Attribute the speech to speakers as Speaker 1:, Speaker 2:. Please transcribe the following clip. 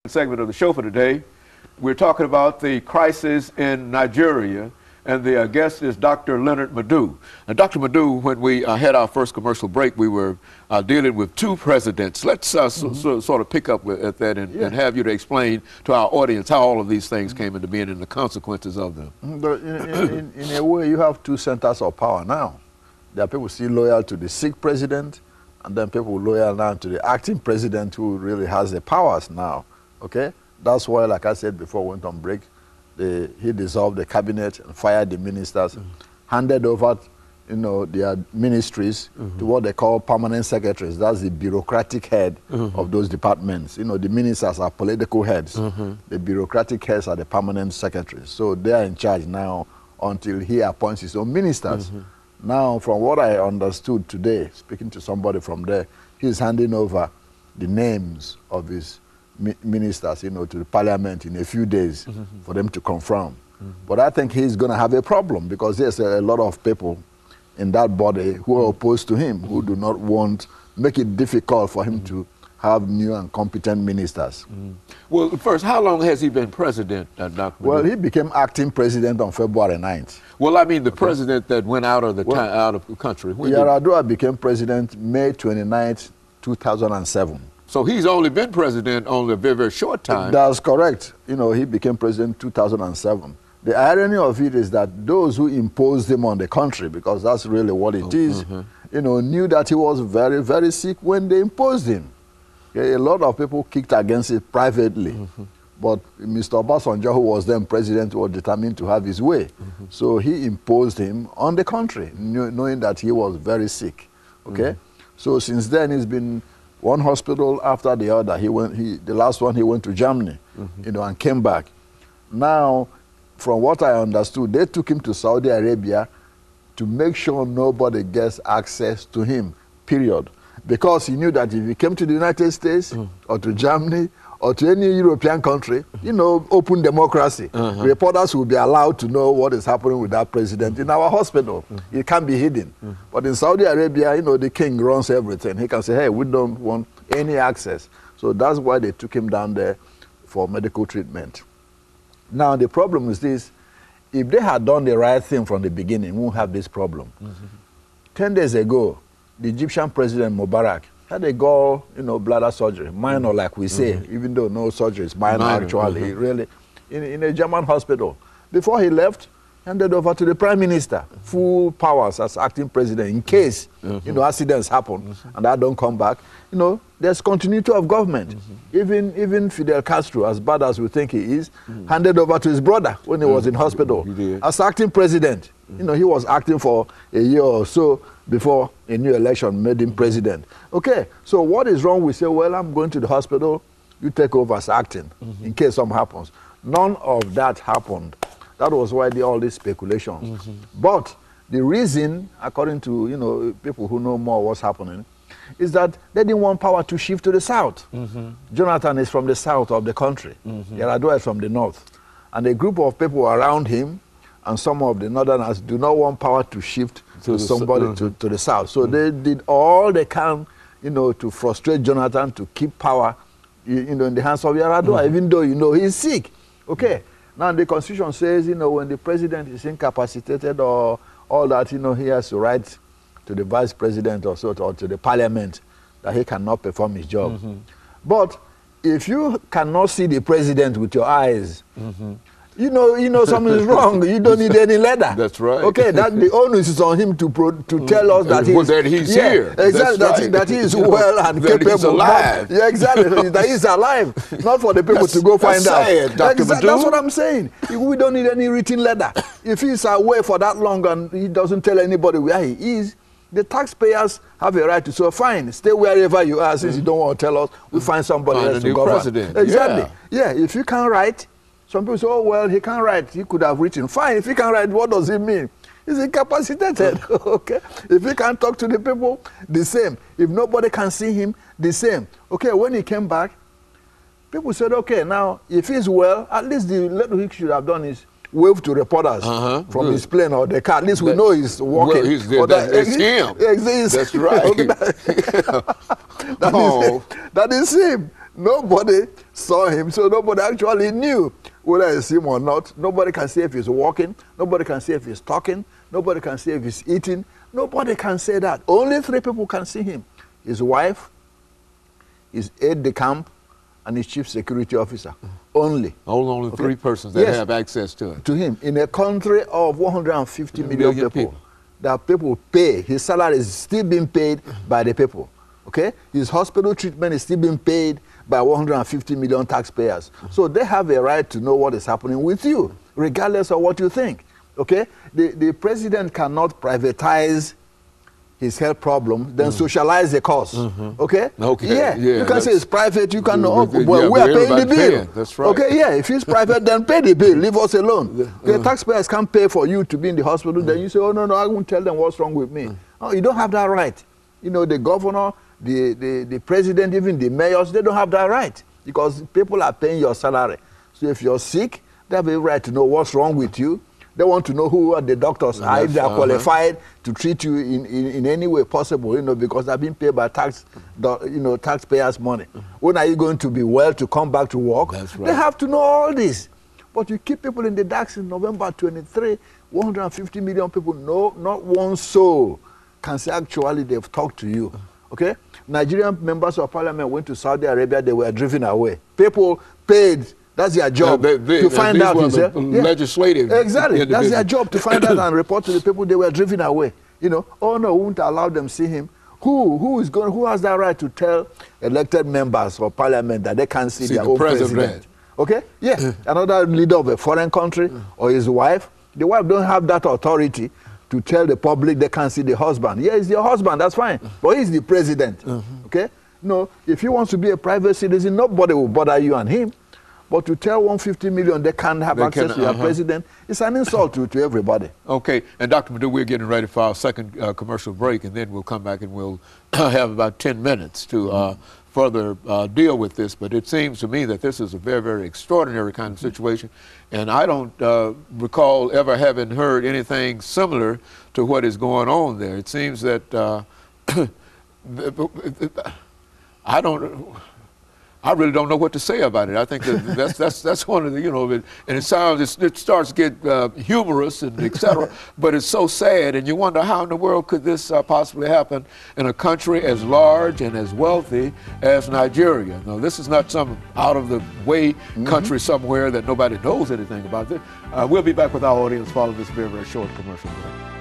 Speaker 1: segment of the show for today. We're talking about the crisis in Nigeria, and the guest is Dr. LMadu2. And Dr. LMadu2, when we had our first commercial break, we were dealing with two presidents. Let's sort of pick up at that and have you to explain to our audience how all of these things came into being and the consequences of them.
Speaker 2: In a way, you have two centers of power now. There are people still loyal to the sick president, and then people loyal now to the acting president who really has the powers now. Okay? That's why, like I said before, went on break, he dissolved the cabinet and fired the ministers, handed over, their ministries to what they call permanent secretaries. That's the bureaucratic head of those departments. The ministers are political heads. The bureaucratic heads are the permanent secretaries. So they are in charge now until he appoints his own ministers. Now, from what I understood today, speaking to somebody from there, he's handing over the names of his ministers, to the parliament in a few days for them to confirm. But I think he's going to have a problem because there's a lot of people in that body who are opposed to him, who do not make it difficult for him to have new and competent ministers.
Speaker 1: Well, first, how long has he been president, Dr.
Speaker 2: Well, he became acting president on February 9th.
Speaker 1: Well, I mean the president that went out of the country.
Speaker 2: LMadu2 became president May 29th, 2007.
Speaker 1: So he's only been president only a very, very short time.
Speaker 2: That's correct. He became president in 2007. The irony of it is that those who imposed him on the country, because that's really what it is, knew that he was very, very sick when they imposed him. Okay? A lot of people kicked against it privately. But Mr. Obasanjo, who was then president, was determined to have his way. So he imposed him on the country, knowing that he was very sick. Okay? So since then, he's been one hospital after the other. The last one, he went to Germany, and came back. Now, from what I understood, they took him to Saudi Arabia to make sure nobody gets access to him, period. Because he knew that if he came to the United States or to Germany or to any European country, open democracy, reporters will be allowed to know what is happening with that president in our hospital. It can't be hidden. But in Saudi Arabia, the king runs everything. He can say, hey, we don't want any access. So that's why they took him down there for medical treatment. Now, the problem is this. If they had done the right thing from the beginning, we won't have this problem. 10 days ago, the Egyptian president, Mubarak, had a bladder surgery, minor, like we say, even though no surgery is minor actually, really, in a German hospital. Before he left, handed over to the prime minister, full powers as acting president in case, accidents happen and that don't come back. There's continuity of government. Even Fidel Castro, as bad as we think he is, handed over to his brother when he was in hospital. As acting president, he was acting for a year or so before a new election made him president. Okay, so what is wrong? We say, well, I'm going to the hospital, you take over as acting in case something happens. None of that happened. That was why all these speculations. But the reason, according to people who know more what's happening, is that they didn't want power to shift to the south. Jonathan is from the south of the country. LMadu2 is from the north. And a group of people around him and some of the northerners do not want power to shift to somebody to the south. So they did all they can, to frustrate Jonathan, to keep power, in the hands of LMadu2, even though, he's sick. Okay. Now, the Constitution says, when the president is incapacitated or all that, he has to write to the vice president or to the parliament that he cannot perform his job. But if you cannot see the president with your eyes, you know something is wrong. You don't need any letter.
Speaker 1: That's right.
Speaker 2: Okay, the onus is on him to tell us that
Speaker 1: he's here.
Speaker 2: Exactly, that he is well and capable.
Speaker 1: He's alive.
Speaker 2: Yeah, exactly, that he's alive. Not for the people to go find out. That's what I'm saying. We don't need any written letter. If he's away for that long and he doesn't tell anybody where he is, the taxpayers have a right to say, fine, stay wherever you are since you don't want to tell us. We find somebody else to govern.
Speaker 1: President.
Speaker 2: Exactly. Yeah, if you can't write, some people say, oh, well, he can't write. He could have written. Fine, if he can write, what does it mean? He's incapacitated, okay? If he can't talk to the people, the same. If nobody can see him, the same. Okay, when he came back, people said, okay, now, if he's well, at least the little he should have done is wave to reporters from his plane or the car. At least we know he's walking.
Speaker 1: Well, it's him.
Speaker 2: That's
Speaker 1: right.
Speaker 2: Okay, that is him. Nobody saw him, so nobody actually knew whether it's him or not. Nobody can say if he's walking. Nobody can say if he's talking. Nobody can say if he's eating. Nobody can say that. Only 3 people can see him. His wife, his aide-de-camp, and his chief security officer. Only.
Speaker 1: Only 3 persons that have access to it.
Speaker 2: To him. In a country of 150 million people. That people pay. His salary is still being paid by the people. Okay? His hospital treatment is still being paid by 150 million taxpayers. So they have a right to know what is happening with you, regardless of what you think. Okay? The president cannot privatize his health problem, then socialize the cost. Okay?
Speaker 1: Okay.
Speaker 2: Yeah. You can say it's private, you can know, well, we are paying the bill.
Speaker 1: That's right.
Speaker 2: Okay, yeah, if it's private, then pay the bill, leave us alone. The taxpayers can't pay for you to be in the hospital, then you say, oh, no, I won't tell them what's wrong with me. No, you don't have that right. You know, the governor, the president, even the mayors, they don't have that right because people are paying your salary. So if you're sick, they have a right to know what's wrong with you. They want to know who are the doctors, if they are qualified to treat you in any way possible, you know, because they're being paid by taxpayers' money. When are you going to be well to come back to work?
Speaker 1: That's right.
Speaker 2: They have to know all this. But you keep people in the dark since November 23, 150 million people, no, not one soul can say actually they've talked to you. Okay? Nigerian members of parliament went to Saudi Arabia, they were driven away. People paid. That's their job to find out.
Speaker 1: Legislative.
Speaker 2: Exactly. That's their job to find out and report to the people they were driven away. You know, oh no, we won't allow them see him. Who has that right to tell elected members of parliament that they can't see their own president? Okay? Yeah. Another leader of a foreign country or his wife. The wife don't have that authority to tell the public they can't see the husband. Yeah, it's your husband, that's fine. But he's the president. Okay? No, if he wants to be a private citizen, nobody will bother you and him. But to tell 150 million they can't have access to your president, it's an insult to everybody.
Speaker 1: Okay, and Dr. Madu, we're getting ready for our second commercial break, and then we'll come back and we'll have about 10 minutes to further deal with this. But it seems to me that this is a very, very extraordinary kind of situation, and I don't recall ever having heard anything similar to what is going on there. It seems that I really don't know what to say about it. I think that's one of the, you know, and it starts to get humorous and et cetera, but it's so sad, and you wonder how in the world could this possibly happen in a country as large and as wealthy as Nigeria. Now, this is not some out-of-the-way country somewhere that nobody knows anything about. We'll be back with our audience following this very, very short commercial break.